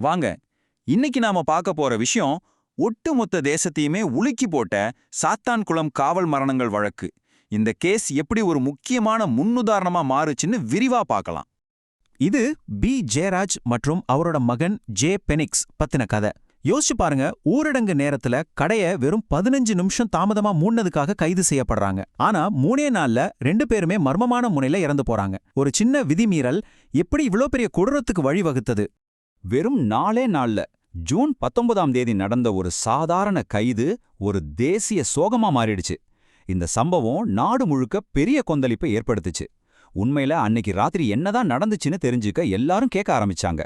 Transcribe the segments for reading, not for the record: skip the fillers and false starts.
வாங்க, இன்னைக்கு நாம பார்க்க போற விஷயம் ஒட்டுமொத்த தேசத்தையுமே உலுக்கி போட்ட சாத்தான்குளம் காவல் மரணங்கள் வழக்கு. இந்த கேஸ் எப்படி ஒரு முக்கியமான முன்னுதாரணமா மாறுச்சுன்னு விரிவா பார்க்கலாம். இது பி ஜெயராஜ் மற்றும் அவரோட மகன் ஜே பெனிக்ஸ் பத்தின கதை. யோசிச்சு பாருங்க, ஊரடங்கு நேரத்துல கடைய வெறும் 15 நிமிஷம் தாமதமா மூடினதுக்காக கைது செய்யப்படுறாங்க. ஆனா 3 நாள்ல 2 பேருமே மர்மமான முனையில இறந்து போறாங்க. ஒரு சின்ன விதிமீறல் எப்படி இவ்ளோ பெரிய கொடூரத்துக்கு வழிவகுத்தது? வெறும் 4 நாள்ல ஜூன் 19ஆம் தேதி நடந்த ஒரு சாதாரண கைது ஒரு தேசிய சோகமா மாறிடுச்சு. இந்த சம்பவம் நாடு முழுக்க பெரிய கொந்தளிப்பை ஏற்படுத்துச்சு. உண்மையில அன்னைக்கு ராத்திரி என்னதான் நடந்துச்சுன்னு தெரிஞ்சுக்க எல்லாரும் கேட்க ஆரம்பிச்சாங்க.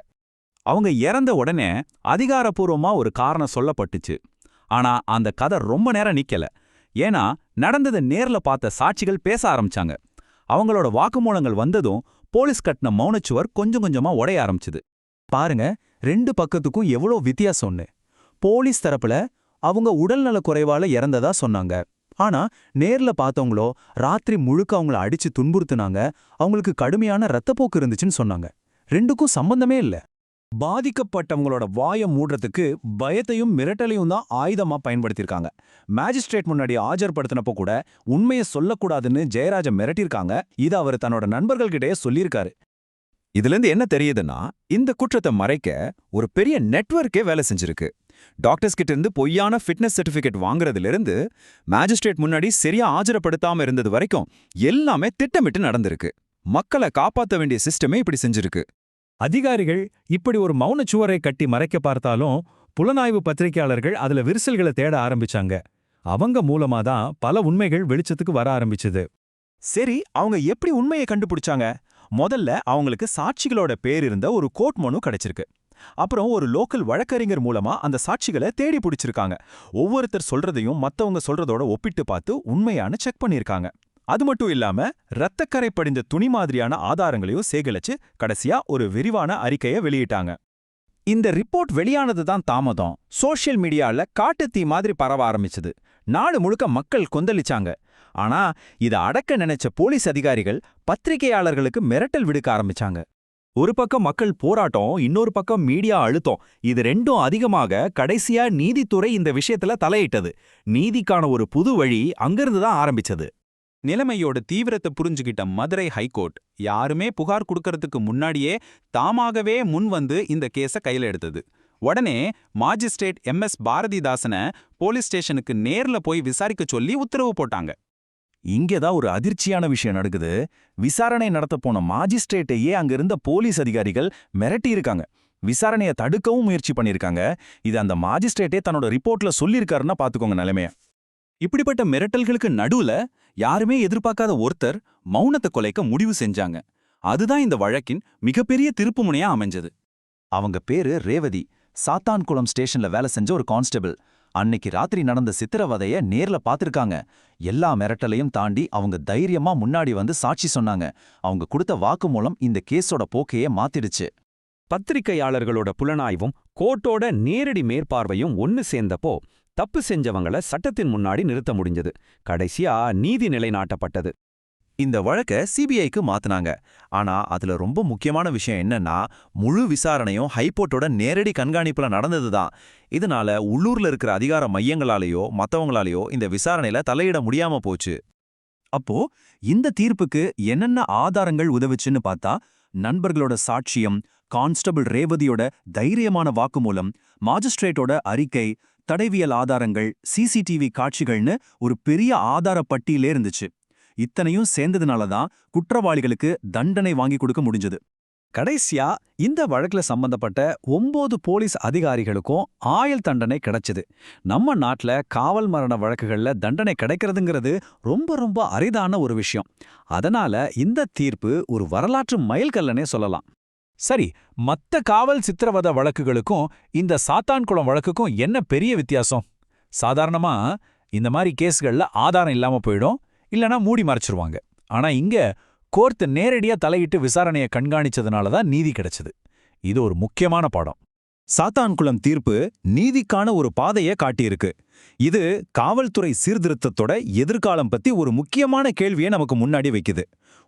அவங்க இறந்த உடனே அதிகாரப்பூர்வமா ஒரு காரணம் சொல்லப்பட்டுச்சு. ஆனா அந்த கதை ரொம்ப நேரம் நிக்கல. ஏன்னா நடந்ததை நேர்ல பார்த்த சாட்சிகள் பேச ஆரம்பிச்சாங்க. அவங்களோட வாக்குமூலங்கள் வந்ததும் போலீஸ் கட்டின மௌனச்சுவர் கொஞ்சம் கொஞ்சமா உடைய ஆரம்பிச்சுது. பாருங்க, 2 பக்கத்துக்கும் எவ்வளோ வித்தியாசம்னு. போலீஸ் தரப்புல அவங்க உடல்நல குறைவால இறந்ததா சொன்னாங்க. ஆனா நேர்ல பார்த்தவங்களோ ராத்திரி முழுக்க அவங்கள அடிச்சு துன்புறுத்துனாங்க, அவங்களுக்கு கடுமையான ரத்தப்போக்கு இருந்துச்சுன்னு சொன்னாங்க. 2க்கும் சம்பந்தமே இல்ல. பாதிக்கப்பட்டவங்களோட வாயை மூடுறதுக்கு பயத்தையும் மிரட்டலையும் தான் ஆயுதமா பயன்படுத்தியிருக்காங்க. மேஜிஸ்ட்ரேட் முன்னாடி ஆஜர்படுத்தினப்போ கூட உண்மையை சொல்லக்கூடாதுன்னு ஜெயராஜ மிரட்டியிருக்காங்க. இதை அவர் தன்னோட நண்பர்கள்கிட்டயே சொல்லியிருக்காரு. இதுலேருந்து என்ன தெரியுதுன்னா, இந்த குற்றத்தை மறைக்க ஒரு பெரிய நெட்வொர்க்கே வேலை செஞ்சிருக்கு. டாக்டர்ஸ் கிட்ட இருந்து பொய்யான ஃபிட்னஸ் சர்டிஃபிகேட் வாங்குறதுலேருந்து மேஜிஸ்ட்ரேட் முன்னாடி சரியா ஆஜரப்படுத்தாம இருந்தது வரைக்கும் எல்லாமே திட்டமிட்டு நடந்திருக்கு. மக்களை காப்பாற்ற வேண்டிய சிஸ்டமே இப்படி செஞ்சிருக்கு. அதிகாரிகள் இப்படி ஒரு மௌனச்சுவரை கட்டி மறைக்க பார்த்தாலும் புலனாய்வு பத்திரிகையாளர்கள் அதுல விரிசல்களை தேட ஆரம்பிச்சாங்க. அவங்க மூலமா தான் பல உண்மைகள் வெளிச்சத்துக்கு வர ஆரம்பிச்சது. சரி, அவங்க எப்படி உண்மையை கண்டுபிடிச்சாங்க? முதல்ல அவங்களுக்கு சாட்சிகளோட பேர் இருந்த ஒரு கோர்ட் மனு கிடைச்சிருக்கு. அப்புறம் ஒரு லோக்கல் வழக்கறிஞர் மூலமா அந்த சாட்சிகளை தேடி பிடிச்சிருக்காங்க. ஒவ்வொருத்தர் சொல்றதையும் மத்தவங்க சொல்றதோட ஒப்பிட்டு பார்த்து உண்மையான செக் பண்ணியிருக்காங்க. அது மட்டும் இல்லாம இரத்தக்கரை படிந்த துணி மாதிரியான ஆதாரங்களையும் சேகரிச்சு கடைசியா ஒரு விரிவான அறிக்கையை வெளியிட்டாங்க. இந்த ரிப்போர்ட் வெளியானது தான் தாமதம். சோஷியல் மீடியால காட்டுத்தீ மாதிரி பரவ ஆரம்பிச்சது. நாடு முழுக்க மக்கள் கொந்தளிச்சாங்க. ஆனா இதை அடக்க நினைச்ச போலீஸ் அதிகாரிகள் பத்திரிகையாளர்களுக்கு மிரட்டல் விடுக்க ஆரம்பிச்சாங்க. ஒரு பக்கம் மக்கள் போராட்டம், இன்னொரு பக்கம் மீடியா அழுத்தம். இது ரெண்டும் அதிகமாக கடைசியா நீதித்துறை இந்த விஷயத்துல தலையிட்டது. நீதிக்கான ஒரு புது வழி அங்கிருந்து தான் ஆரம்பிச்சது. நிலைமையோட தீவிரத்தை புரிஞ்சுகிட்ட மதுரை ஹைகோர்ட் யாருமே புகார் கொடுக்கறதுக்கு முன்னாடியே தாமாகவே முன் வந்து இந்த கேஸை கையில எடுத்தது. உடனே மாஜிஸ்ட்ரேட் MS பாரதிதாசனை போலீஸ் ஸ்டேஷனுக்கு நேர்ல போய் விசாரிக்க சொல்லி உத்தரவு போட்டாங்க. இங்கேதான் ஒரு அதிர்ச்சியான விஷயம் நடக்குது. விசாரணை நடத்த போன மாஜிஸ்ட்ரேட்டையே அங்க இருந்த போலீஸ் அதிகாரிகள் மிரட்டி இருக்காங்க. விசாரணையை தடுக்கவும் முயற்சி பண்ணிருக்காங்க. இது அந்த மாஜிஸ்ட்ரேட்டே தன்னோட ரிப்போர்ட்ல சொல்லியிருக்காருன்னா பாத்துக்கோங்க நிலைமைய. இப்படிப்பட்ட மிரட்டல்களுக்கு நடுவுல யாருமே எதிர்பார்க்காத ஒருத்தர் மௌனத்தை கொலைக்க முடிவு செஞ்சாங்க. அதுதான் இந்த வழக்கின் மிகப்பெரிய திருப்புமுனையா அமைஞ்சது. அவங்க பேரு ரேவதி. சாத்தான்குளம் ஸ்டேஷன்ல வேலை செஞ்ச ஒரு கான்ஸ்டபிள். அன்னைக்கு ராத்திரி நடந்த சித்திரவதைய நேர்ல பாத்திருக்காங்க. எல்லா மிரட்டலையும் தாண்டி அவங்க தைரியமா முன்னாடி வந்து சாட்சி சொன்னாங்க. அவங்க கொடுத்த வாக்குமூலம் இந்த கேஸோட போக்கையே மாத்திடுச்சு. பத்திரிகையாளர்களோட புலனாய்வும் கோர்ட்டோட நேரடி மேற்பார்வையும் ஒன்னு சேர்ந்தப்போ தப்பு செஞ்சவங்கள சட்டத்தின் முன்னாடி நிறுத்த முடிஞ்சது. கடைசியா நீதி நிலைநாட்டப்பட்டது. இந்த வழக்க CBIக்கு மாத்துனாங்க. ஆனா அதுல ரொம்ப முக்கியமான விஷயம் என்னன்னா, முழு விசாரணையும் ஹைகோர்ட்டோட நேரடி கண்காணிப்புல நடந்ததுதான். இதனால உள்ளூர்ல இருக்கிற அதிகார மையங்களாலேயோ மத்தவங்களாலேயோ இந்த விசாரணையில தலையிட முடியாம போச்சு. அப்போ இந்த தீர்ப்புக்கு என்னென்ன ஆதாரங்கள் உதவுச்சுன்னு பார்த்தா, நண்பர்களோட சாட்சியம், கான்ஸ்டபிள் ரேவதியோட தைரியமான வாக்குமூலம், மாஜிஸ்ட்ரேட்டோட அறிக்கை, தடவியல் ஆதாரங்கள், CCTV காட்சிகள்னு ஒரு பெரிய ஆதார பட்டியலே இருந்துச்சு. இத்தனையும் சேர்ந்ததுனால தான் குற்றவாளிகளுக்கு தண்டனை வாங்கி கொடுக்க முடிஞ்சது. கடைசியா இந்த வழக்குல சம்பந்தப்பட்ட 9 போலீஸ் அதிகாரிகளுக்கும் ஆயுள் தண்டனை கிடைச்சது. நம்ம நாட்டுல காவல் மரண வழக்குகள்ல தண்டனை கிடைக்கிறதுங்கிறது ரொம்ப ரொம்ப அரிதான ஒரு விஷயம். அதனால இந்த தீர்ப்பு ஒரு வரலாற்று மைல்கல்லனே சொல்லலாம். சரி, மத்த காவல் சித்திரவதை வழக்குகளுக்கும் இந்த சாத்தான்குளம் வழக்குக்கும் என்ன பெரிய வித்தியாசம்? சாதாரணமா இந்த மாதிரி கேஸ்கள்ல ஆதாரம் இல்லாம போயிடும், இல்லனா மூடி மறைச்சிருவாங்க. ஆனா இங்க கோர்ட் நேரடியா தலையிட்டு விசாரணையை கண்காணிச்சதுனால தான் நீதி கிடைச்சது. இது ஒரு முக்கியமான பாடம். சாத்தான்குளம் தீர்ப்பு நீதிக்கான ஒரு பாதையை காட்டியிருக்கு. இது காவல்துறை சீர்திருத்தத்தோட எதிர்காலம் பத்தி ஒரு முக்கியமான கேள்வியை நமக்கு முன்னாடி வைக்குது.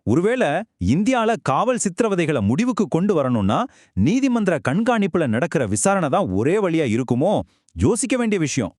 ஒருவேளை இந்தியால காவல் சித்திரவதைகளை முடிவுக்கு கொண்டு வரணும்னா நீதிமன்ற கண்காணிப்புல நடக்கிற விசாரணை தான் ஒரே வழியா இருக்குமோ? யோசிக்க வேண்டிய விஷயம்.